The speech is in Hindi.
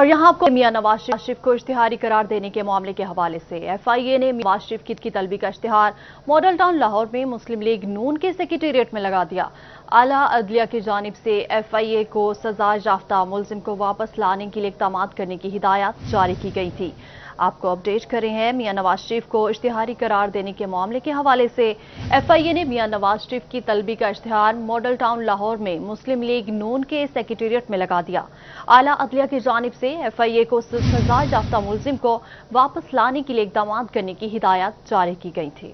और यहां आपको मियां नवाज शरीफ को इश्तिहारी करार देने के मामले के हवाले से एफआईए ने नवाज शरीफ की तलबी का इश्तिहार मॉडल टाउन लाहौर में मुस्लिम लीग नून के सेक्रेटेरिएट में लगा दिया। आला अदलिया की जानिब से एफआईए को सजा याफ्ता मुलजिम को वापस लाने के लिए इक़दाम करने की हिदायत जारी की गई थी। आपको अपडेट करें हैं मियां नवाज शरीफ को इश्तिहारी करार देने के मामले के हवाले से एफआईए ने मियां नवाज शरीफ की तलबी का इश्तिहार मॉडल टाउन लाहौर में मुस्लिम लीग नून के सेक्रेटेरिएट में लगा दिया। आला अदलिया की जानिब से एफआईए को सजा याफ्ता मुलजिम को वापस लाने के लिए इक़दाम करने की हिदायत जारी की गई थी।